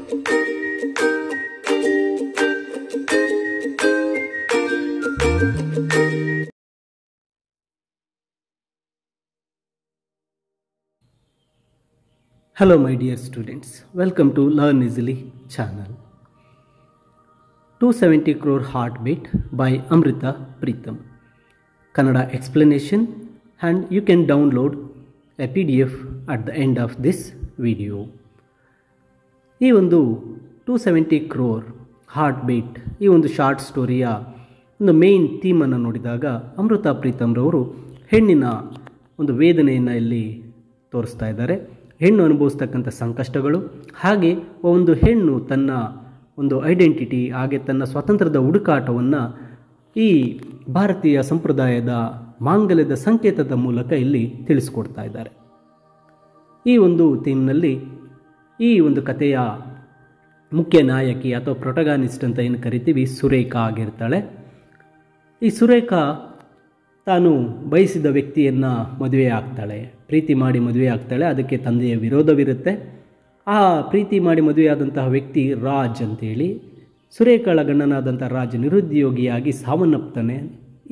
Hello my dear students, welcome to Learn Easily channel. 270 crore heartbeat by Amrita Pritam. Kannada explanation, and you can download a PDF at the end of this video. ಈ ಒಂದು 270 crore heartbeat ಈ ಒಂದು short ಸ್ಟೋರಿಯ ಒಂದು main ಥೀಮನ್ನು ನೋಡಿದಾಗ ಅಮೃತಾ ಪ್ರೀತಮ್ ರವರು ಹೆಣ್ಣಿನ ಒಂದು ವೇದನೆಯನ್ನು ಇಲ್ಲಿ ತೋರಿಸ್ತಾ ಇದ್ದಾರೆ. ಹೆಣ್ಣು ಅನುಭವಿಸ್ತಕ್ಕಂಥ ಸಂಕಷ್ಟಗಳು, ಹಾಗೆ ಒಂದು ಹೆಣ್ಣು ತನ್ನ ಒಂದು ಐಡೆಂಟಿಟಿ ಹಾಗೆ ತನ್ನ ಸ್ವಾತಂತ್ರ್ಯದ ಹುಡುಕಾಟವನ್ನು ಈ ಭಾರತೀಯ ಸಂಪ್ರದಾಯದ ಮಾಂಗಲ್ಯದ ಸಂಕೇತದ ಮೂಲಕ ಇಲ್ಲಿ ತಿಳಿಸ್ಕೊಡ್ತಾ ಇದ್ದಾರೆ. ಈ ಒಂದು ಥೀಮ್ನಲ್ಲಿ ಈ ಒಂದು ಕಥೆಯ ಮುಖ್ಯ ನಾಯಕಿ ಅಥವಾ ಪ್ರೊಟಗಾನಿಸ್ಟ್ ಅಂತ ಏನು ಕರಿತೀವಿ ಸುರೇಖಾ ಆಗಿರ್ತಾಳೆ. ಈ ಸುರೇಖಾ ತಾನು ಬಯಸಿದ ವ್ಯಕ್ತಿಯನ್ನು ಮದುವೆ ಆಗ್ತಾಳೆ, ಪ್ರೀತಿ ಮಾಡಿ ಮದುವೆ ಆಗ್ತಾಳೆ. ಅದಕ್ಕೆ ತಂದೆಯ ವಿರೋಧವಿರುತ್ತೆ. ಆ ಪ್ರೀತಿ ಮಾಡಿ ಮದುವೆಯಾದಂತಹ ವ್ಯಕ್ತಿ ರಾಜ್ ಅಂತೇಳಿ, ಸುರೇಖಾಳ ಗಂಡನಾದಂಥ ರಾಜ್ ನಿರುದ್ಯೋಗಿಯಾಗಿ ಸಾವನ್ನಪ್ತಾನೆ.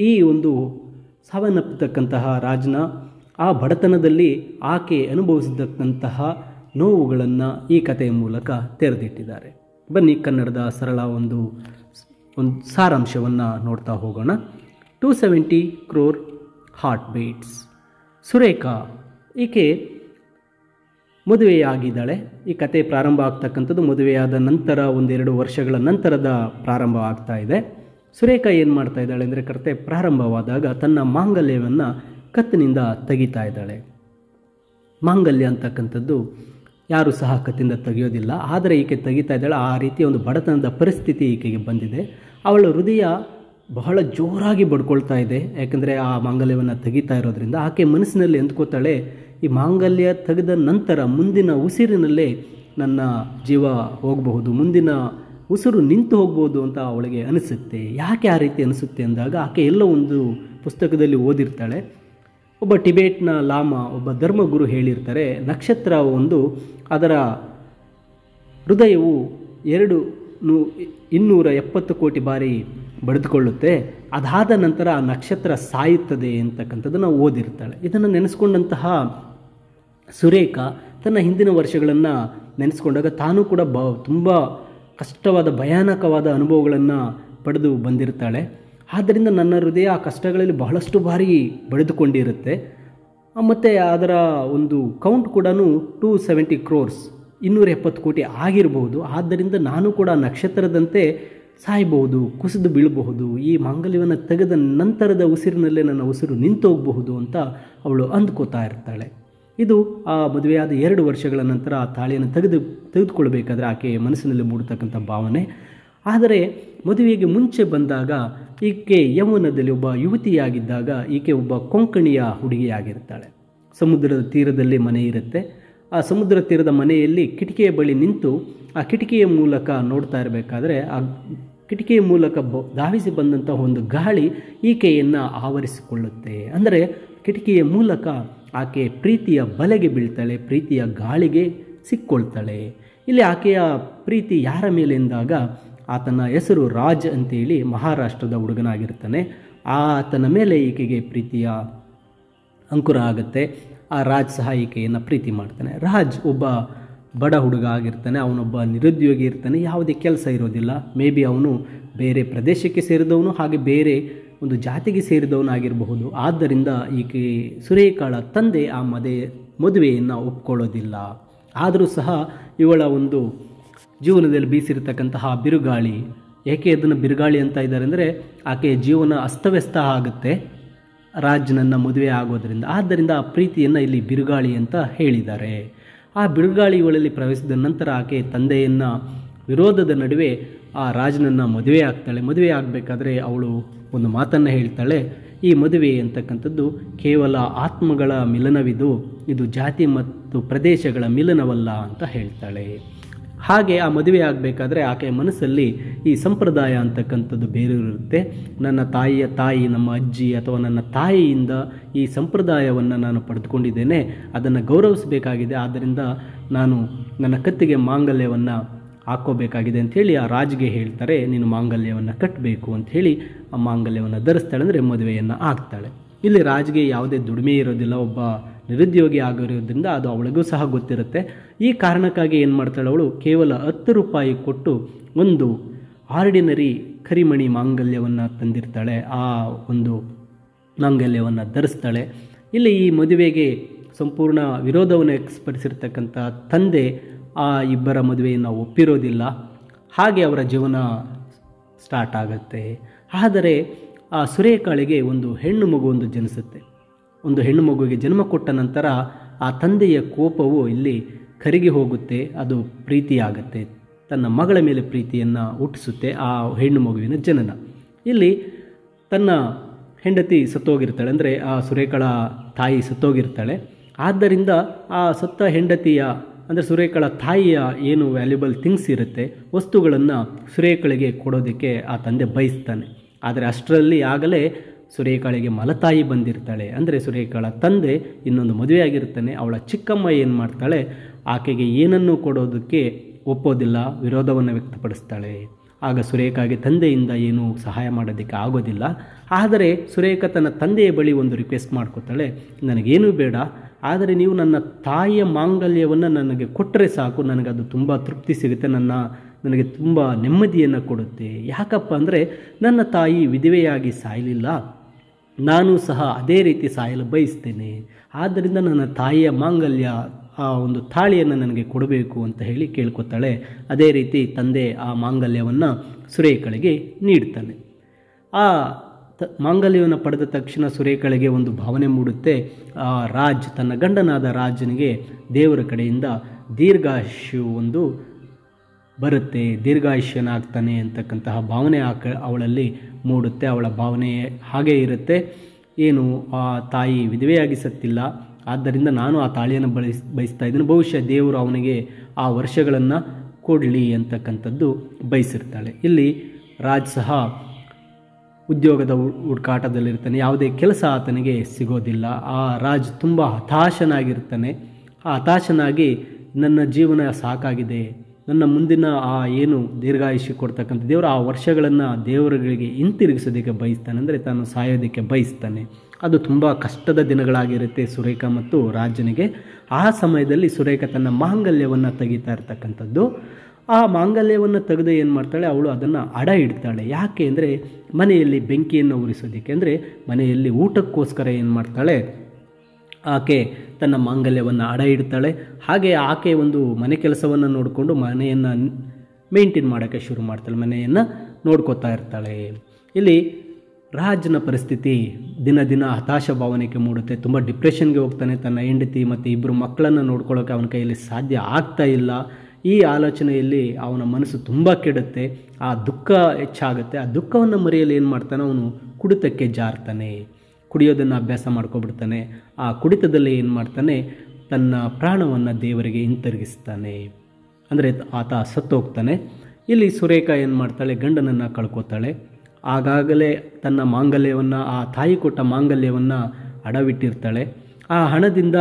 ಈ ಒಂದು ಸಾವನ್ನಪ್ಪತಕ್ಕಂತಹ ರಾಜ್ನ ಆ ಬಡತನದಲ್ಲಿ ಆಕೆ ಅನುಭವಿಸತಕ್ಕಂತಹ ನೋವುಗಳನ್ನು ಈ ಕಥೆಯ ಮೂಲಕ ತೆರೆದಿಟ್ಟಿದ್ದಾರೆ. ಬನ್ನಿ ಕನ್ನಡದ ಸರಳ ಒಂದು ಸಾರಾಂಶವನ್ನು ನೋಡ್ತಾ ಹೋಗೋಣ. 270 crore heartbeats. ಸುರೇಖಾ ಈಕೆ ಮದುವೆಯಾಗಿದ್ದಾಳೆ. ಈ ಕತೆ ಪ್ರಾರಂಭ ಆಗ್ತಕ್ಕಂಥದ್ದು ಮದುವೆಯಾದ ನಂತರ 1-2 ವರ್ಷಗಳ ನಂತರದ ಪ್ರಾರಂಭ ಆಗ್ತಾ ಇದೆ. ಸುರೇಖಾ ಏನು ಮಾಡ್ತಾ ಇದ್ದಾಳೆ ಅಂದರೆ, ಕತೆ ಪ್ರಾರಂಭವಾದಾಗ ತನ್ನ ಮಾಂಗಲ್ಯವನ್ನು ಕತ್ತಿನಿಂದ ತೆಗಿತಾ ಇದ್ದಾಳೆ. ಮಾಂಗಲ್ಯ ಅಂತಕ್ಕಂಥದ್ದು ಯಾರೂ ಸಹ ಕತ್ತಿಂದ ತೆಗೆಯೋದಿಲ್ಲ, ಆದರೆ ಈಕೆ ತೆಗಿತಾ ಇದ್ದಾಳೆ. ಆ ರೀತಿಯ ಒಂದು ಬಡತನದ ಪರಿಸ್ಥಿತಿ ಈಕೆಗೆ ಬಂದಿದೆ. ಅವಳ ಹೃದಯ ಬಹಳ ಜೋರಾಗಿ ಬಡ್ಕೊಳ್ತಾ ಇದೆ, ಯಾಕಂದರೆ ಆ ಮಾಂಗಲ್ಯವನ್ನು ತೆಗಿತಾ ಇರೋದ್ರಿಂದ. ಆಕೆ ಮನಸ್ಸಿನಲ್ಲಿ ಅಂದ್ಕೋತಾಳೆ, ಈ ಮಾಂಗಲ್ಯ ತೆಗೆದ ನಂತರ ಮುಂದಿನ ಉಸಿರಿನಲ್ಲೇ ನನ್ನ ಜೀವ ಹೋಗಬಹುದು, ಮುಂದಿನ ಉಸಿರು ನಿಂತು ಹೋಗ್ಬೋದು ಅಂತ ಅವಳಿಗೆ ಅನಿಸುತ್ತೆ. ಯಾಕೆ ಆ ರೀತಿ ಅನಿಸುತ್ತೆ ಅಂದಾಗ, ಆಕೆ ಎಲ್ಲೋ ಒಂದು ಪುಸ್ತಕದಲ್ಲಿ ಓದಿರ್ತಾಳೆ. ಒಬ್ಬ ಟಿಬೇಟ್ನ ಲಾಮ, ಒಬ್ಬ ಧರ್ಮಗುರು ಹೇಳಿರ್ತಾರೆ, ನಕ್ಷತ್ರ ಅದರ ಹೃದಯವು 270 ಕೋಟಿ ಬಾರಿ ಬಡಿದುಕೊಳ್ಳುತ್ತೆ, ಅದಾದ ನಂತರ ಆ ನಕ್ಷತ್ರ ಸಾಯುತ್ತದೆ ಅಂತಕ್ಕಂಥದ್ದನ್ನು ಓದಿರ್ತಾಳೆ. ಇದನ್ನು ನೆನೆಸ್ಕೊಂಡಂತಹ ಸುರೇಖಾ ತನ್ನ ಹಿಂದಿನ ವರ್ಷಗಳನ್ನು ನೆನೆಸ್ಕೊಂಡಾಗ ತಾನೂ ಕೂಡ ತುಂಬ ಕಷ್ಟವಾದ ಭಯಾನಕವಾದ ಅನುಭವಗಳನ್ನು ಪಡೆದು ಬಂದಿರ್ತಾಳೆ. ಆದ್ದರಿಂದ ನನ್ನ ಹೃದಯ ಆ ಕಷ್ಟಗಳಲ್ಲಿ ಬಹಳಷ್ಟು ಬಾರಿ ಬಡಿದುಕೊಂಡಿರುತ್ತೆ. ಮತ್ತು ಅದರ ಒಂದು ಕೌಂಟ್ ಕೂಡ 270 crores 270 ಕೋಟಿ ಆಗಿರಬಹುದು. ಆದ್ದರಿಂದ ನಾನು ಕೂಡ ನಕ್ಷತ್ರದಂತೆ ಸಾಯಬಹುದು, ಕುಸಿದು ಬೀಳಬಹುದು, ಈ ಮಾಂಗಲ್ಯವನ್ನು ತೆಗೆದ ನಂತರದ ಉಸಿರಿನಲ್ಲೇ ನನ್ನ ಉಸಿರು ನಿಂತು ಹೋಗಬಹುದು ಅಂತ ಅವಳು ಅಂದ್ಕೋತಾ ಇರ್ತಾಳೆ. ಇದು ಆ ಮದುವೆಯಾದ 2 ವರ್ಷಗಳ ನಂತರ ಆ ತಾಳಿಯನ್ನು ತೆಗೆದುಕೊಳ್ಬೇಕಾದ್ರೆ ಆಕೆಯ ಮನಸ್ಸಿನಲ್ಲಿ ಮೂಡತಕ್ಕಂಥ ಭಾವನೆ. ಆದರೆ ಮದುವೆಗೆ ಮುಂಚೆ ಬಂದಾಗ ಈಕೆ ಯೌವನದಲ್ಲಿ ಒಬ್ಬ ಯುವತಿಯಾಗಿದ್ದಾಗ ಈಕೆ ಒಬ್ಬ ಕೊಂಕಣಿಯ ಹುಡುಗಿಯಾಗಿರ್ತಾಳೆ. ಸಮುದ್ರದ ತೀರದಲ್ಲಿ ಮನೆ ಇರುತ್ತೆ. ಆ ಸಮುದ್ರ ತೀರದ ಮನೆಯಲ್ಲಿ ಕಿಟಕಿಯ ಬಳಿ ನಿಂತು ಆ ಕಿಟಕಿಯ ಮೂಲಕ ನೋಡ್ತಾ ಇರಬೇಕಾದ್ರೆ ಆ ಕಿಟಕಿಯ ಮೂಲಕ ಧಾವಿಸಿ ಬಂದಂತಹ ಒಂದು ಗಾಳಿ ಈಕೆಯನ್ನು ಆವರಿಸಿಕೊಳ್ಳುತ್ತೆ. ಅಂದರೆ ಕಿಟಕಿಯ ಮೂಲಕ ಆಕೆ ಪ್ರೀತಿಯ ಬಲೆಗೆ ಬೀಳ್ತಾಳೆ, ಪ್ರೀತಿಯ ಗಾಳಿಗೆ ಸಿಕ್ಕೊಳ್ತಾಳೆ. ಇಲ್ಲಿ ಆಕೆಯ ಪ್ರೀತಿ ಯಾರ ಮೇಲೆ ಎಂದಾಗ, ಆತನ ಹೆಸರು ರಾಜ್ ಅಂತೇಳಿ ಮಹಾರಾಷ್ಟ್ರದ ಹುಡುಗನಾಗಿರ್ತಾನೆ. ಆತನ ಮೇಲೆ ಈಕೆಗೆ ಪ್ರೀತಿಯ ಅಂಕುರ ಆಗುತ್ತೆ. ಆ ರಾಜ್ ಸಹ ಈಕೆಯನ್ನು ಪ್ರೀತಿ ಮಾಡ್ತಾನೆ. ರಾಜ್ ಒಬ್ಬ ಬಡ ಹುಡುಗ ಆಗಿರ್ತಾನೆ, ಅವನೊಬ್ಬ ನಿರುದ್ಯೋಗಿ ಇರ್ತಾನೆ, ಯಾವುದೇ ಕೆಲಸ ಇರೋದಿಲ್ಲ. ಮೇ ಬಿ ಅವನು ಬೇರೆ ಪ್ರದೇಶಕ್ಕೆ ಸೇರಿದವನು, ಹಾಗೆ ಬೇರೆ ಒಂದು ಜಾತಿಗೆ ಸೇರಿದವನಾಗಿರಬಹುದು. ಆದ್ದರಿಂದ ಈಕೆ ಸುರೇಖಾಳ ತಂದೆ ಆ ಮದುವೆಯನ್ನು ಒಪ್ಕೊಳ್ಳೋದಿಲ್ಲ. ಆದರೂ ಸಹ ಇವಳ ಒಂದು ಜೀವನದಲ್ಲಿ ಬೀಸಿರ್ತಕ್ಕಂತಹ ಬಿರುಗಾಳಿ, ಏಕೆ ಅದನ್ನು ಬಿರುಗಾಳಿ ಅಂತ ಇದ್ದಾರೆ ಅಂದರೆ, ಆಕೆಯ ಜೀವನ ಅಸ್ತವ್ಯಸ್ತ ಆಗುತ್ತೆ ರಾಜ್ನನ್ನು ಮದುವೆ ಆಗೋದ್ರಿಂದ. ಆದ್ದರಿಂದ ಆ ಪ್ರೀತಿಯನ್ನು ಇಲ್ಲಿ ಬಿರುಗಾಳಿ ಅಂತ ಹೇಳಿದ್ದಾರೆ. ಆ ಬಿರುಗಾಳಿ ಇವಳಲ್ಲಿ ಪ್ರವೇಶಿಸಿದ ನಂತರ ಆಕೆ ತಂದೆಯನ್ನು ವಿರೋಧದ ನಡುವೆ ಆ ರಾಜನನ್ನು ಮದುವೆ ಆಗ್ತಾಳೆ. ಮದುವೆ ಆಗಬೇಕಾದ್ರೆ ಅವಳು ಒಂದು ಮಾತನ್ನು ಹೇಳ್ತಾಳೆ, ಈ ಮದುವೆ ಅಂತಕ್ಕಂಥದ್ದು ಕೇವಲ ಆತ್ಮಗಳ ಮಿಲನವಿದು, ಇದು ಜಾತಿ ಮತ್ತು ಪ್ರದೇಶಗಳ ಮಿಲನವಲ್ಲ ಅಂತ ಹೇಳ್ತಾಳೆ. ಹಾಗೆ ಆ ಮದುವೆ ಆಗಬೇಕಾದ್ರೆ ಆಕೆಯ ಮನಸ್ಸಲ್ಲಿ ಈ ಸಂಪ್ರದಾಯ ಅಂತಕ್ಕಂಥದ್ದು ಬೇರೆ ಇರುತ್ತೆ. ನನ್ನ ತಾಯಿಯ ತಾಯಿ, ನಮ್ಮ ಅಜ್ಜಿ ಅಥವಾ ನನ್ನ ತಾಯಿಯಿಂದ ಈ ಸಂಪ್ರದಾಯವನ್ನು ನಾನು ಪಡೆದುಕೊಂಡಿದ್ದೇನೆ, ಅದನ್ನು ಗೌರವಿಸಬೇಕಾಗಿದೆ. ಆದ್ದರಿಂದ ನಾನು ನನ್ನ ಕತ್ತಿಗೆ ಮಾಂಗಲ್ಯವನ್ನು ಹಾಕ್ಕೋಬೇಕಾಗಿದೆ ಅಂಥೇಳಿ ಆ ರಾಜ್ಗೆ ಹೇಳ್ತಾರೆ, ನೀನು ಮಾಂಗಲ್ಯವನ್ನು ಕಟ್ಟಬೇಕು ಅಂಥೇಳಿ ಆ ಮಾಂಗಲ್ಯವನ್ನು ಧರಿಸ್ತಾಳೆ, ಅಂದರೆ ಮದುವೆಯನ್ನು ಆಗ್ತಾಳೆ. ಇಲ್ಲಿ ರಾಜ್ಗೆ ಯಾವುದೇ ದುಡಿಮೆ ಇರೋದಿಲ್ಲ, ಒಬ್ಬ ನಿರುದ್ಯೋಗಿ ಆಗಿರೋದ್ರಿಂದ ಅದು ಅವಳಿಗೂ ಸಹ ಗೊತ್ತಿರುತ್ತೆ. ಈ ಕಾರಣಕ್ಕಾಗಿ ಏನು ಮಾಡ್ತಾಳೆ, ಅವಳು ಕೇವಲ 10 ರೂಪಾಯಿ ಕೊಟ್ಟು ಒಂದು ಆರ್ಡಿನರಿ ಕರಿಮಣಿ ಮಾಂಗಲ್ಯವನ್ನು ತಂದಿರ್ತಾಳೆ. ಆ ಒಂದು ಮಾಂಗಲ್ಯವನ್ನು ಧರಿಸ್ತಾಳೆ. ಇಲ್ಲಿ ಈ ಮದುವೆಗೆ ಸಂಪೂರ್ಣ ವಿರೋಧವನ್ನು ವ್ಯಕ್ತಪಡಿಸಿರ್ತಕ್ಕಂಥ ತಂದೆ ಆ ಇಬ್ಬರ ಮದುವೆಯನ್ನು ಒಪ್ಪಿರೋದಿಲ್ಲ. ಹಾಗೆ ಅವರ ಜೀವನ ಸ್ಟಾರ್ಟ್ ಆಗುತ್ತೆ. ಆದರೆ ಆ ಸುರೇಖಾಳಿಗೆ ಒಂದು ಹೆಣ್ಣು ಮಗುವೊಂದು ಜನಿಸುತ್ತೆ. ಒಂದು ಹೆಣ್ಣು ಮಗುವಿಗೆ ಜನ್ಮ ಕೊಟ್ಟ ನಂತರ ಆ ತಂದೆಯ ಕೋಪವು ಇಲ್ಲಿ ಕರಗಿ ಹೋಗುತ್ತೆ, ಅದು ಪ್ರೀತಿಯಾಗತ್ತೆ, ತನ್ನ ಮಗಳ ಮೇಲೆ ಪ್ರೀತಿಯನ್ನು ಹುಟ್ಟಿಸುತ್ತೆ ಆ ಹೆಣ್ಣು ಮಗುವಿನ ಜನನ. ಇಲ್ಲಿ ತನ್ನ ಹೆಂಡತಿ ಸತ್ತೋಗಿರ್ತಾಳೆ, ಅಂದರೆ ಆ ಸುರೇಖಳ ತಾಯಿ ಸತ್ತೋಗಿರ್ತಾಳೆ. ಆದ್ದರಿಂದ ಆ ಸತ್ತ ಹೆಂಡತಿಯ, ಅಂದರೆ ಸುರೇಖಳ ತಾಯಿಯ ಏನು ವ್ಯಾಲ್ಯೂಬಲ್ ಥಿಂಗ್ಸ್ ಇರುತ್ತೆ, ವಸ್ತುಗಳನ್ನು ಸುರೇಖಳಿಗೆ ಕೊಡೋದಕ್ಕೆ ಆ ತಂದೆ ಬಯಸ್ತಾನೆ. ಆದರೆ ಅಷ್ಟರಲ್ಲಿ ಆಗಲೇ ಸುರೇಖಳಿಗೆ ಮಲತಾಯಿ ಬಂದಿರ್ತಾಳೆ. ಅಂದರೆ ಸುರೇಖಳ ತಂದೆ ಇನ್ನೊಂದು ಮದುವೆಯಾಗಿರ್ತಾನೆ. ಅವಳ ಚಿಕ್ಕಮ್ಮ ಏನು ಮಾಡ್ತಾಳೆ, ಆಕೆಗೆ ಏನನ್ನೂ ಕೊಡೋದಕ್ಕೆ ಒಪ್ಪೋದಿಲ್ಲ, ವಿರೋಧವನ್ನು ವ್ಯಕ್ತಪಡಿಸ್ತಾಳೆ. ಆಗ ಸುರೇಖಾಗೆ ತಂದೆಯಿಂದ ಏನೂ ಸಹಾಯ ಮಾಡೋದಕ್ಕೆ ಆಗೋದಿಲ್ಲ. ಆದರೆ ಸುರೇಖ ತನ್ನ ತಂದೆಯ ಬಳಿ ಒಂದು ರಿಕ್ವೆಸ್ಟ್ ಮಾಡ್ಕೋತಾಳೆ, ನನಗೇನೂ ಬೇಡ, ಆದರೆ ನೀವು ನನ್ನ ತಾಯಿಯ ಮಾಂಗಲ್ಯವನ್ನು ನನಗೆ ಕೊಟ್ಟರೆ ಸಾಕು, ನನಗದು ತುಂಬ ತೃಪ್ತಿ ಸಿಗುತ್ತೆ, ನನಗೆ ತುಂಬ ನೆಮ್ಮದಿಯನ್ನು ಕೊಡುತ್ತೆ. ಯಾಕಪ್ಪ ಅಂದರೆ ನನ್ನ ತಾಯಿ ವಿಧವೆಯಾಗಿ ಸಾಯಲಿಲ್ಲ, ನಾನು ಸಹ ಅದೇ ರೀತಿ ಸಾಯಲು ಬಯಸ್ತೇನೆ. ಆದ್ದರಿಂದ ನನ್ನ ತಾಯಿಯ ಮಾಂಗಲ್ಯ, ಆ ಒಂದು ತಾಳಿಯನ್ನು ನನಗೆ ಕೊಡಬೇಕು ಅಂತ ಹೇಳಿ ಕೇಳ್ಕೊತಾಳೆ. ಅದೇ ರೀತಿ ತಂದೆ ಆ ಮಾಂಗಲ್ಯವನ್ನು ಸುರೇಖಳಿಗೆ ನೀಡ್ತಾನೆ. ಆ ಮಾಂಗಲ್ಯವನ್ನು ಪಡೆದ ತಕ್ಷಣ ಸುರೇಖಳಿಗೆ ಒಂದು ಭಾವನೆ ಮೂಡುತ್ತೆ. ಆ ರಾಜ್, ತನ್ನ ಗಂಡನಾದ ರಾಜನಿಗೆ ದೇವರ ಕಡೆಯಿಂದ ದೀರ್ಘಾಯುಷ್ಯು ಒಂದು ಬರುತ್ತೆ, ದೀರ್ಘಾಯುಷ್ಯನಾಗ್ತಾನೆ ಅಂತಕ್ಕಂತಹ ಭಾವನೆ ಅವಳಲ್ಲಿ ಮೂಡುತ್ತೆ. ಅವಳ ಭಾವನೆ ಹಾಗೇ ಇರುತ್ತೆ, ಏನು ಆ ತಾಯಿ ವಿಧವೆಯಾಗಿ ಸತ್ತಿಲ್ಲ, ಆದ್ದರಿಂದ ನಾನು ಆ ತಾಳಿಯನ್ನು ಬಯಸ್ತಾ ಇದ್ದೀನಿ, ಬಹುಶಃ ದೇವರು ಅವನಿಗೆ ಆ ವರ್ಷಗಳನ್ನು ಕೊಡಲಿ ಅಂತಕ್ಕಂಥದ್ದು ಬಯಸಿರ್ತಾಳೆ. ಇಲ್ಲಿ ರಾಜ್ ಸಹ ಉದ್ಯೋಗದ ಹುಡುಕಾಟದಲ್ಲಿರ್ತಾನೆ, ಯಾವುದೇ ಕೆಲಸ ಆತನಿಗೆ ಸಿಗೋದಿಲ್ಲ. ಆ ರಾಜ್ ತುಂಬ ಹತಾಶನಾಗಿರ್ತಾನೆ. ಆ ಹತಾಶನಾಗಿ ನನ್ನ ಜೀವನ ಸಾಕಾಗಿದೆ, ನನ್ನ ಮುಂದಿನ ಆ ಏನು ದೀರ್ಘಾಯುಷ್ಯ ಕೊಡ್ತಕ್ಕಂಥ ದೇವರು ಆ ವರ್ಷಗಳನ್ನು ದೇವರುಗಳಿಗೆ ಹಿಂತಿರುಗಿಸೋದಕ್ಕೆ ಬಯಸ್ತಾನೆ, ಅಂದರೆ ತಾನು ಸಾಯೋದಕ್ಕೆ ಬಯಸ್ತಾನೆ. ಅದು ತುಂಬ ಕಷ್ಟದ ದಿನಗಳಾಗಿರುತ್ತೆ ಸುರೇಖ ಮತ್ತು ರಾಜನಿಗೆ. ಆ ಸಮಯದಲ್ಲಿ ಸುರೇಖ ತನ್ನ ಮಾಂಗಲ್ಯವನ್ನು ತೆಗಿತಾ ಇರ್ತಕ್ಕಂಥದ್ದು. ಆ ಮಾಂಗಲ್ಯವನ್ನು ತೆಗೆದು ಏನು ಮಾಡ್ತಾಳೆ, ಅವಳು ಅದನ್ನು ಅಡ ಇಡ್ತಾಳೆ. ಯಾಕೆ ಅಂದರೆ ಮನೆಯಲ್ಲಿ ಬೆಂಕಿಯನ್ನು ಉರಿಸೋದಕ್ಕೆ, ಅಂದರೆ ಮನೆಯಲ್ಲಿ ಊಟಕ್ಕೋಸ್ಕರ ಏನು ಮಾಡ್ತಾಳೆ, ಆಕೆ ತನ್ನ ಮಾಂಗಲ್ಯವನ್ನು ಅಡ ಇಡ್ತಾಳೆ. ಹಾಗೆ ಆಕೆ ಒಂದು ಮನೆ ಕೆಲಸವನ್ನು ನೋಡಿಕೊಂಡು ಮನೆಯನ್ನು ಮೇಂಟೈನ್ ಮಾಡೋಕ್ಕೆ ಶುರು ಮಾಡ್ತಾಳೆ, ಮನೆಯನ್ನು ನೋಡ್ಕೋತಾ ಇರ್ತಾಳೆ. ಇಲ್ಲಿ ರಾಜ್ನ ಪರಿಸ್ಥಿತಿ ದಿನ ದಿನ ಹತಾಶ ಭಾವನೆಗೆ ಮೂಡುತ್ತೆ, ತುಂಬ ಡಿಪ್ರೆಷನ್ಗೆ ಹೋಗ್ತಾನೆ. ತನ್ನ ಹೆಂಡತಿ ಮತ್ತು ಇಬ್ಬರು ಮಕ್ಕಳನ್ನು ನೋಡ್ಕೊಳ್ಳೋಕೆ ಅವನ ಕೈಯಲ್ಲಿ ಸಾಧ್ಯ ಆಗ್ತಾ ಇಲ್ಲ. ಈ ಆಲೋಚನೆಯಲ್ಲಿ ಅವನ ಮನಸ್ಸು ತುಂಬ ಕೆಡುತ್ತೆ, ಆ ದುಃಖ ಹೆಚ್ಚಾಗುತ್ತೆ. ಆ ದುಃಖವನ್ನು ಮರೆಯಲು ಏನು ಮಾಡ್ತಾನೆ, ಅವನು ಕುಡಿತಕ್ಕೆ ಜಾರ್ತಾನೆ, ಕುಡಿಯೋದನ್ನು ಅಭ್ಯಾಸ ಮಾಡ್ಕೊಬಿಡ್ತಾನೆ. ಆ ಕುಡಿತದಲ್ಲಿ ಏನು ಮಾಡ್ತಾನೆ, ತನ್ನ ಪ್ರಾಣವನ್ನು ದೇವರಿಗೆ ಹಿಂತಿರುಗಿಸ್ತಾನೆ, ಅಂದರೆ ಆತ ಸತ್ತೋಗ್ತಾನೆ. ಇಲ್ಲಿ ಸುರೇಖ ಏನು ಮಾಡ್ತಾಳೆ, ಗಂಡನನ್ನು ಕಳ್ಕೊತಾಳೆ. ಆಗಾಗಲೇ ತನ್ನ ಮಾಂಗಲ್ಯವನ್ನು, ಆ ತಾಯಿ ಕೊಟ್ಟ ಮಾಂಗಲ್ಯವನ್ನು ಅಡವಿಟ್ಟಿರ್ತಾಳೆ. ಆ ಹಣದಿಂದ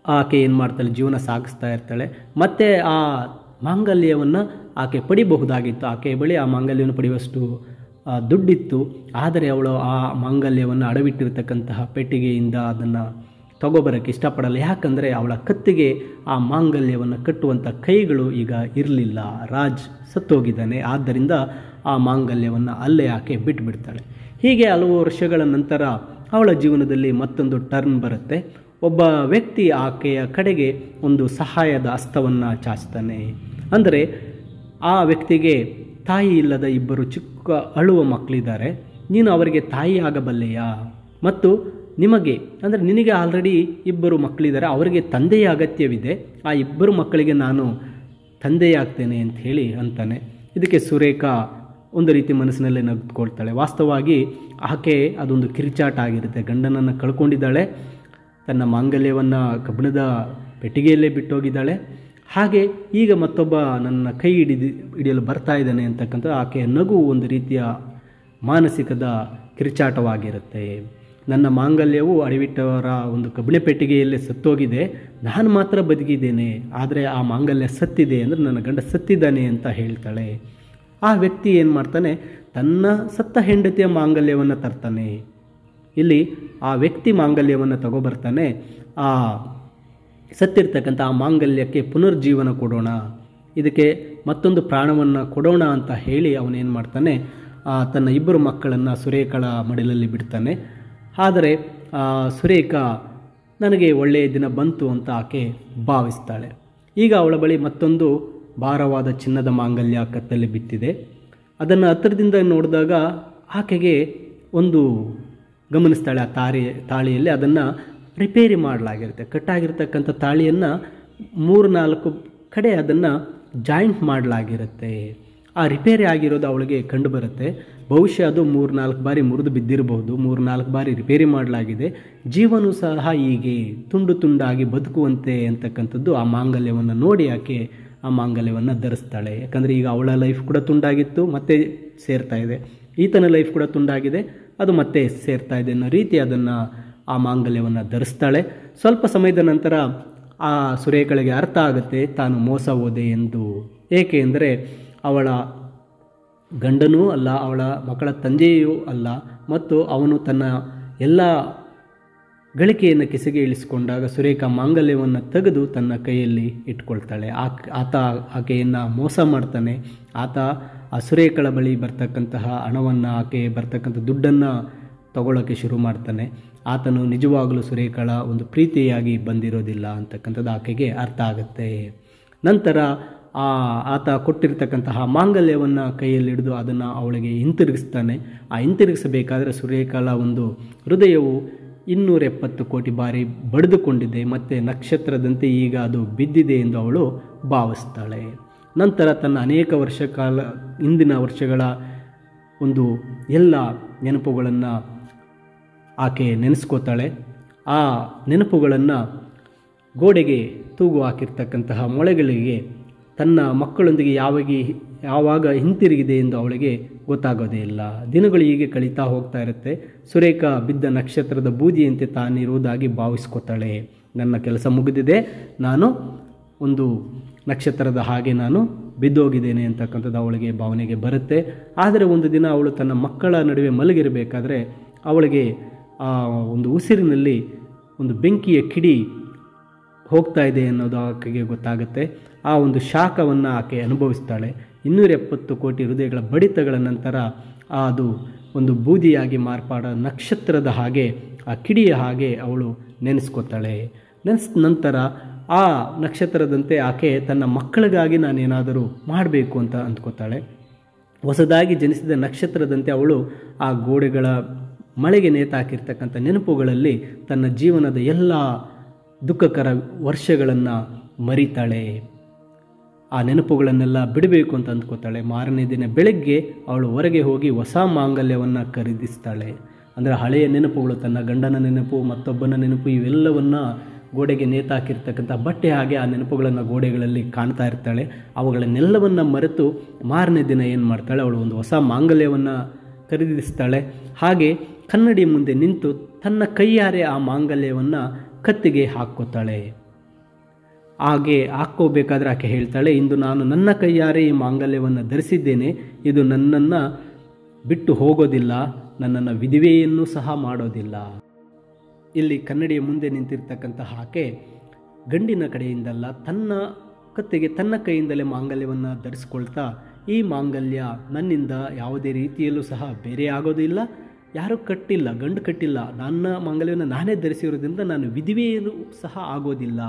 ಆಕೆ ಏನು ಮಾಡ್ತಾಳೆ, ಜೀವನ ಸಾಗಿಸ್ತಾ ಇರ್ತಾಳೆ. ಮತ್ತು ಆ ಮಾಂಗಲ್ಯವನ್ನು ಆಕೆ ಪಡಿಬಹುದಾಗಿತ್ತು, ಆಕೆಯ ಬಳಿ ಆ ಮಾಂಗಲ್ಯವನ್ನು ಪಡೆಯುವಷ್ಟು ದುಡ್ಡಿತ್ತು. ಆದರೆ ಅವಳು ಆ ಮಾಂಗಲ್ಯವನ್ನು ಅಡವಿಟ್ಟಿರ್ತಕ್ಕಂತಹ ಪೆಟ್ಟಿಗೆಯಿಂದ ಅದನ್ನು ತಗೋಬರೋಕ್ಕೆ ಇಷ್ಟಪಡಲ್ಲ. ಯಾಕಂದರೆ ಅವಳ ಕತ್ತಿಗೆ ಆ ಮಾಂಗಲ್ಯವನ್ನು ಕಟ್ಟುವಂಥ ಕೈಗಳು ಈಗ ಇರಲಿಲ್ಲ, ರಾಜ್ ಸತ್ತೋಗಿದ್ದಾನೆ. ಆದ್ದರಿಂದ ಆ ಮಾಂಗಲ್ಯವನ್ನು ಅಲ್ಲೇ ಆಕೆ ಬಿಟ್ಟುಬಿಡ್ತಾಳೆ. ಹೀಗೆ ಹಲವು ವರ್ಷಗಳ ನಂತರ ಅವಳ ಜೀವನದಲ್ಲಿ ಮತ್ತೊಂದು ಟರ್ನ್ ಬರುತ್ತೆ. ಒಬ್ಬ ವ್ಯಕ್ತಿ ಆಕೆಯ ಕಡೆಗೆ ಒಂದು ಸಹಾಯದ ಹಸ್ತವನ್ನು ಚಾಚ್ತಾನೆ. ಅಂದರೆ ಆ ವ್ಯಕ್ತಿಗೆ ತಾಯಿ ಇಲ್ಲದ ಇಬ್ಬರು ಚಿಕ್ಕ ಅಳುವ ಮಕ್ಕಳಿದ್ದಾರೆ, ನೀನು ಅವರಿಗೆ ತಾಯಿ ಆಗಬಲ್ಲೆಯಾ? ಮತ್ತು ನಿಮಗೆ, ಅಂದರೆ ನಿನಗೆ ಆಲ್ರೆಡಿ ಇಬ್ಬರು ಮಕ್ಕಳಿದ್ದಾರೆ, ಅವರಿಗೆ ತಂದೆಯ ಅಗತ್ಯವಿದೆ, ಆ ಇಬ್ಬರು ಮಕ್ಕಳಿಗೆ ನಾನು ತಂದೆಯಾಗ್ತೇನೆ ಅಂತ ಹೇಳಿ ಅಂತಾನೆ. ಇದಕ್ಕೆ ಸುರೇಖಾ ಒಂದು ರೀತಿ ಮನಸ್ಸಿನಲ್ಲೇ ನಗ್ದುಕೊಳ್ತಾಳೆ. ವಾಸ್ತವವಾಗಿ ಆಕೆ ಅದೊಂದು ಕಿರಿಚಾಟ ಆಗಿರುತ್ತೆ. ಗಂಡನನ್ನು ಕಳ್ಕೊಂಡಿದ್ದಾಳೆ, ತನ್ನ ಮಾಂಗಲ್ಯವನ್ನು ಕಬ್ಬಿಣದ ಪೆಟ್ಟಿಗೆಯಲ್ಲೇ ಬಿಟ್ಟೋಗಿದ್ದಾಳೆ. ಹಾಗೆ ಈಗ ಮತ್ತೊಬ್ಬ ನನ್ನ ಕೈ ಹಿಡಿಯಲು ಬರ್ತಾ ಇದ್ದಾನೆ ಅಂತಕ್ಕಂಥ ಆಕೆಯ ನಗು ಒಂದು ರೀತಿಯ ಮಾನಸಿಕದ ಕಿರಿಚಾಟವಾಗಿರುತ್ತೆ. ನನ್ನ ಮಾಂಗಲ್ಯವು ಅಡವಿಟ್ಟವರ ಒಂದು ಕಬ್ಬಿಣ ಪೆಟ್ಟಿಗೆಯಲ್ಲಿ ಸತ್ತೋಗಿದೆ, ನಾನು ಮಾತ್ರ ಬದುಕಿದ್ದೇನೆ, ಆದರೆ ಆ ಮಾಂಗಲ್ಯ ಸತ್ತಿದೆ ಅಂದರೆ ನನ್ನ ಗಂಡ ಸತ್ತಿದ್ದಾನೆ ಅಂತ ಹೇಳ್ತಾಳೆ. ಆ ವ್ಯಕ್ತಿ ಏನು ಮಾಡ್ತಾನೆ, ತನ್ನ ಸತ್ತ ಹೆಂಡತಿಯ ಮಾಂಗಲ್ಯವನ್ನು ತರ್ತಾನೆ. ಇಲ್ಲಿ ಆ ವ್ಯಕ್ತಿ ಮಾಂಗಲ್ಯವನ್ನು ತಗೊಬರ್ತಾನೆ. ಆ ಸತ್ತಿರ್ತಕ್ಕಂಥ ಆ ಮಾಂಗಲ್ಯಕ್ಕೆ ಪುನರ್ಜೀವನ ಕೊಡೋಣ, ಇದಕ್ಕೆ ಮತ್ತೊಂದು ಪ್ರಾಣವನ್ನು ಕೊಡೋಣ ಅಂತ ಹೇಳಿ ಅವನೇನು ಮಾಡ್ತಾನೆ, ತನ್ನ ಇಬ್ಬರು ಮಕ್ಕಳನ್ನು ಸುರೇಖಳ ಮಡಿಲಲ್ಲಿ ಬಿಡ್ತಾನೆ. ಆದರೆ ಸುರೇಖಾ ನನಗೆ ಒಳ್ಳೆಯ ದಿನ ಬಂತು ಅಂತ ಆಕೆ ಭಾವಿಸ್ತಾಳೆ. ಈಗ ಅವಳ ಬಳಿ ಮತ್ತೊಂದು ಭಾರವಾದ ಚಿನ್ನದ ಮಾಂಗಲ್ಯ ಕತ್ತಲ್ಲಿ ಬಿತ್ತಿದೆ. ಅದನ್ನು ಹತ್ತಿರದಿಂದ ನೋಡಿದಾಗ ಆಕೆಗೆ ಒಂದು ಗಮನಿಸ್ತಾಳೆ, ಆ ತಾಳಿಯಲ್ಲಿ ಅದನ್ನು ರಿಪೇರಿ ಮಾಡಲಾಗಿರುತ್ತೆ. ಕಟ್ಟಾಗಿರ್ತಕ್ಕಂಥ ತಾಳಿಯನ್ನು 3-4 ಕಡೆ ಅದನ್ನು ಜಾಯಿಂಟ್ ಮಾಡಲಾಗಿರುತ್ತೆ. ಆ ರಿಪೇರಿ ಆಗಿರೋದು ಅವಳಿಗೆ ಕಂಡು ಬರುತ್ತೆ. ಬಹುಶಃ ಅದು 3-4 ಬಾರಿ ಮುರಿದು ಬಿದ್ದಿರಬಹುದು, 3-4 ಬಾರಿ ರಿಪೇರಿ ಮಾಡಲಾಗಿದೆ. ಜೀವನೂ ಸಹ ಹೀಗೆ ತುಂಡು ತುಂಡಾಗಿ ಬದುಕುವಂತೆ ಅಂತಕ್ಕಂಥದ್ದು ಆ ಮಾಂಗಲ್ಯವನ್ನು ನೋಡಿ ಆಕೆ ಆ ಮಾಂಗಲ್ಯವನ್ನು ಧರಿಸ್ತಾಳೆ. ಯಾಕಂದರೆ ಈಗ ಅವಳ ಲೈಫ್ ಕೂಡ ತುಂಡಾಗಿತ್ತು, ಮತ್ತೆ ಸೇರ್ತಾ ಇದೆ, ಈತನ ಲೈಫ್ ಕೂಡ ತುಂಡಾಗಿದೆ, ಅದು ಮತ್ತೆ ಸೇರ್ತಾ ಇದೆ ಅನ್ನೋ ರೀತಿ ಅದನ್ನು ಆ ಮಾಂಗಲ್ಯವನ್ನು ಧರಿಸ್ತಾಳೆ. ಸ್ವಲ್ಪ ಸಮಯದ ನಂತರ ಆ ಸುರೇಖಳಿಗೆ ಅರ್ಥ ಆಗುತ್ತೆ ತಾನು ಮೋಸ ಹೋದೆ ಎಂದು. ಏಕೆ ಅಂದರೆ ಅವಳ ಗಂಡನೂ ಅಲ್ಲ, ಅವಳ ಮಕ್ಕಳ ತಂದೆಯೂ ಅಲ್ಲ, ಮತ್ತು ಅವನು ತನ್ನ ಎಲ್ಲ ಗಳಿಕೆಯನ್ನು ಕಿಸೆಗೆ ಇಳಿಸಿಕೊಂಡಾಗ ಸುರೇಖಾ ಮಾಂಗಲ್ಯವನ್ನು ತೆಗೆದು ತನ್ನ ಕೈಯಲ್ಲಿ ಇಟ್ಕೊಳ್ತಾಳೆ. ಆತ ಆಕೆಯನ್ನು ಮೋಸ ಮಾಡ್ತಾನೆ. ಆತ ಆ ಸುರೇಖಳ ಬಳಿ ಬರ್ತಕ್ಕಂತಹ ಹಣವನ್ನು, ಆಕೆ ಬರ್ತಕ್ಕಂಥ ದುಡ್ಡನ್ನು ತಗೊಳ್ಳೋಕ್ಕೆ ಶುರು ಮಾಡ್ತಾನೆ. ಆತನು ನಿಜವಾಗಲೂ ಸುರೇಖಳ ಒಂದು ಪ್ರೀತಿಯಾಗಿ ಬಂದಿರೋದಿಲ್ಲ ಅಂತಕ್ಕಂಥದ್ದು ಆಕೆಗೆ ಅರ್ಥ ಆಗುತ್ತೆ. ನಂತರ ಆತ ಕೊಟ್ಟಿರ್ತಕ್ಕಂತಹ ಮಾಂಗಲ್ಯವನ್ನು ಕೈಯಲ್ಲಿ ಹಿಡಿದು ಅದನ್ನು ಅವಳಿಗೆ ಹಿಂತಿರುಗಿಸ್ತಾನೆ. ಆ ಹಿಂತಿರುಗಿಸಬೇಕಾದ್ರೆ ಸುರೇಖಳ ಒಂದು ಹೃದಯವು 270 ಕೋಟಿ ಬಾರಿ ಬಡಿದುಕೊಂಡಿದೆ ಮತ್ತು ನಕ್ಷತ್ರದಂತೆ ಈಗ ಅದು ಬಿದ್ದಿದೆ ಎಂದು ಅವಳು ಭಾವಿಸ್ತಾಳೆ. ನಂತರ ತನ್ನ ಅನೇಕ ಹಿಂದಿನ ವರ್ಷಗಳ ಒಂದು ಎಲ್ಲ ನೆನಪುಗಳನ್ನು ಆಕೆ ನೆನೆಸ್ಕೋತಾಳೆ. ಆ ನೆನಪುಗಳನ್ನು ಗೋಡೆಗೆ ತೂಗು ಹಾಕಿರ್ತಕ್ಕಂತಹ ಮೊಳೆಗಳಿಗೆ ತನ್ನ ಮಕ್ಕಳೊಂದಿಗೆ ಯಾವಾಗ ಹಿಂತಿರುಗಿದೆ ಎಂದು ಅವಳಿಗೆ ಗೊತ್ತಾಗೋದೇ ಇಲ್ಲ. ದಿನಗಳು ಹೀಗೆ ಕಳೀತಾ ಹೋಗ್ತಾ ಇರುತ್ತೆ. ಸುರೇಖಾ ಬಿದ್ದ ನಕ್ಷತ್ರದ ಬೂದಿಯಂತೆ ತಾನಿರುವುದಾಗಿ ಭಾವಿಸ್ಕೋತಾಳೆ. ನನ್ನ ಕೆಲಸ ಮುಗಿದಿದೆ, ನಾನು ಒಂದು ನಕ್ಷತ್ರದ ಹಾಗೆ ನಾನು ಬಿದ್ದೋಗಿದ್ದೇನೆ ಅಂತಕ್ಕಂಥದ್ದು ಅವಳಿಗೆ ಭಾವನೆಗೆ ಬರುತ್ತೆ. ಆದರೆ ಒಂದು ದಿನ ಅವಳು ತನ್ನ ಮಕ್ಕಳ ನಡುವೆ ಮಲಗಿರಬೇಕಾದ್ರೆ ಅವಳಿಗೆ ಆ ಒಂದು ಉಸಿರಿನಲ್ಲಿ ಒಂದು ಬೆಂಕಿಯ ಕಿಡಿ ಹೋಗ್ತಾ ಇದೆ ಅನ್ನೋದು ಆಕೆಗೆ ಗೊತ್ತಾಗುತ್ತೆ. ಆ ಒಂದು ಶಾಖವನ್ನು ಆಕೆ ಅನುಭವಿಸ್ತಾಳೆ. 270 ಕೋಟಿ ಹೃದಯಗಳ ಬಡಿತಗಳ ನಂತರ ಅದು ಒಂದು ಬೂದಿಯಾಗಿ ಮಾರ್ಪಾಡೋ ನಕ್ಷತ್ರದ ಹಾಗೆ, ಆ ಕಿಡಿಯ ಹಾಗೆ ಅವಳು ನೆನೆಸ್ಕೋತಾಳೆ. ನಂತರ ಆ ನಕ್ಷತ್ರದಂತೆ ಆಕೆ ತನ್ನ ಮಕ್ಕಳಿಗಾಗಿ ನಾನೇನಾದರೂ ಮಾಡಬೇಕು ಅಂತ ಅಂದ್ಕೋತಾಳೆ. ಹೊಸದಾಗಿ ಜನಿಸಿದ ನಕ್ಷತ್ರದಂತೆ ಅವಳು ಆ ಗೋಡೆಗಳ ಮಳೆಗೆ ನೇತಾಕಿರ್ತಕ್ಕಂಥ ನೆನಪುಗಳಲ್ಲಿ ತನ್ನ ಜೀವನದ ಎಲ್ಲ ದುಃಖಕರ ವರ್ಷಗಳನ್ನು ಮರಿತಾಳೆ. ಆ ನೆನಪುಗಳನ್ನೆಲ್ಲ ಬಿಡಬೇಕು ಅಂತ ಅಂದ್ಕೋತಾಳೆ. ಮಾರನೇ ದಿನ ಬೆಳಗ್ಗೆ ಅವಳು ಹೊರಗೆ ಹೋಗಿ ಹೊಸ ಮಾಂಗಲ್ಯವನ್ನು ಖರೀದಿಸ್ತಾಳೆ. ಅಂದರೆ ಹಳೆಯ ನೆನಪುಗಳು, ತನ್ನ ಗಂಡನ ನೆನಪು, ಮತ್ತೊಬ್ಬನ ನೆನಪು, ಇವೆಲ್ಲವನ್ನು ಗೋಡೆಗೆ ನೇತಾಕಿರ್ತಕ್ಕಂಥ ಬಟ್ಟೆ ಹಾಗೆ ಆ ನೆನಪುಗಳನ್ನು ಗೋಡೆಗಳಲ್ಲಿ ಕಾಣ್ತಾ ಇರ್ತಾಳೆ. ಅವುಗಳನ್ನೆಲ್ಲವನ್ನು ಮರೆತು ಮಾರನೇ ದಿನ ಏನು ಮಾಡ್ತಾಳೆ, ಅವಳು ಒಂದು ಹೊಸ ಮಾಂಗಲ್ಯವನ್ನು ಖರೀದಿಸ್ತಾಳೆ. ಹಾಗೆ ಕನ್ನಡಿ ಮುಂದೆ ನಿಂತು ತನ್ನ ಕೈಯಾರೆ ಆ ಮಾಂಗಲ್ಯವನ್ನು ಕತ್ತಿಗೆ ಹಾಕ್ಕೋತಾಳೆ. ಹಾಗೆ ಹಾಕ್ಕೋಬೇಕಾದ್ರೆ ಆಕೆ ಹೇಳ್ತಾಳೆ, ಇಂದು ನಾನು ನನ್ನ ಕೈಯಾರೆ ಈ ಮಾಂಗಲ್ಯವನ್ನು ಧರಿಸಿದ್ದೇನೆ, ಇದು ನನ್ನನ್ನು ಬಿಟ್ಟು ಹೋಗೋದಿಲ್ಲ, ನನ್ನನ್ನು ವಿಧವೆಯನ್ನು ಸಹ ಮಾಡೋದಿಲ್ಲ. ಇಲ್ಲಿ ಕನ್ನಡಿಯ ಮುಂದೆ ನಿಂತಿರ್ತಕ್ಕಂತಹ ಆಕೆ ಗಂಡಿನ ಕಡೆಯಿಂದಲ್ಲ, ತನ್ನ ಕತ್ತಿಗೆ ತನ್ನ ಕೈಯಿಂದಲೇ ಮಾಂಗಲ್ಯವನ್ನು ಧರಿಸ್ಕೊಳ್ತಾ, ಈ ಮಾಂಗಲ್ಯ ನನ್ನಿಂದ ಯಾವುದೇ ರೀತಿಯಲ್ಲೂ ಸಹ ಬೇರೆ ಆಗೋದಿಲ್ಲ, ಯಾರೂ ಕಟ್ಟಿಲ್ಲ, ಗಂಡು ಕಟ್ಟಿಲ್ಲ, ನನ್ನ ಮಾಂಗಲ್ಯವನ್ನು ನಾನೇ ಧರಿಸಿರೋದ್ರಿಂದ ನಾನು ವಿಧವೆಯೂ ಸಹ ಆಗೋದಿಲ್ಲ,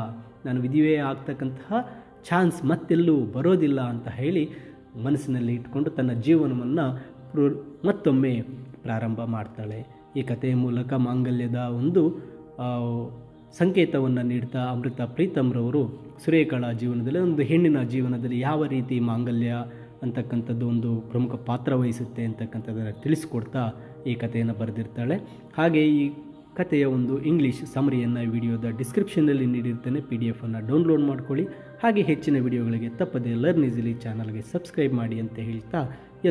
ನಾನು ವಿಧವೆ ಆಗ್ತಕ್ಕಂತಹ ಚಾನ್ಸ್ ಮತ್ತೆಲ್ಲೂ ಬರೋದಿಲ್ಲ ಅಂತ ಹೇಳಿ ಮನಸ್ಸಿನಲ್ಲಿ ಇಟ್ಕೊಂಡು ತನ್ನ ಜೀವನವನ್ನು ಮತ್ತೊಮ್ಮೆ ಪ್ರಾರಂಭ ಮಾಡ್ತಾಳೆ. ಈ ಕಥೆಯ ಮೂಲಕ ಮಾಂಗಲ್ಯದ ಒಂದು ಸಂಕೇತವನ್ನು ನೀಡ್ತಾ ಅಮೃತ ಪ್ರೀತಮ್ರವರು ಸುರೇಖಳ ಜೀವನದಲ್ಲಿ, ಒಂದು ಹೆಣ್ಣಿನ ಜೀವನದಲ್ಲಿ ಯಾವ ರೀತಿ ಮಾಂಗಲ್ಯ ಅಂತಕ್ಕಂಥದ್ದು ಒಂದು ಪ್ರಮುಖ ಪಾತ್ರ ವಹಿಸುತ್ತೆ ಅಂತಕ್ಕಂಥದ್ದನ್ನು ತಿಳಿಸ್ಕೊಡ್ತಾ ಈ ಕಥೆಯನ್ನು ಬರೆದಿರ್ತಾಳೆ. ಹಾಗೆ ಈ ಕಥೆಯ ಒಂದು ಇಂಗ್ಲೀಷ್ ಸಮರಿಯನ್ನು ವಿಡಿಯೋದ ಡಿಸ್ಕ್ರಿಪ್ಷನ್ನಲ್ಲಿ ನೀಡಿರ್ತೇನೆ, PDF ಅನ್ನು ಡೌನ್ಲೋಡ್ ಮಾಡ್ಕೊಳ್ಳಿ. ಹಾಗೆ ಹೆಚ್ಚಿನ ವಿಡಿಯೋಗಳಿಗೆ ತಪ್ಪದೆ ಲರ್ನ್ ಈಸಿಲಿ ಚಾನಲ್ಗೆ ಸಬ್ಸ್ಕ್ರೈಬ್ ಮಾಡಿ ಅಂತ ಹೇಳ್ತಾ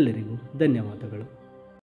ಎಲ್ಲರಿಗೂ ಧನ್ಯವಾದಗಳು.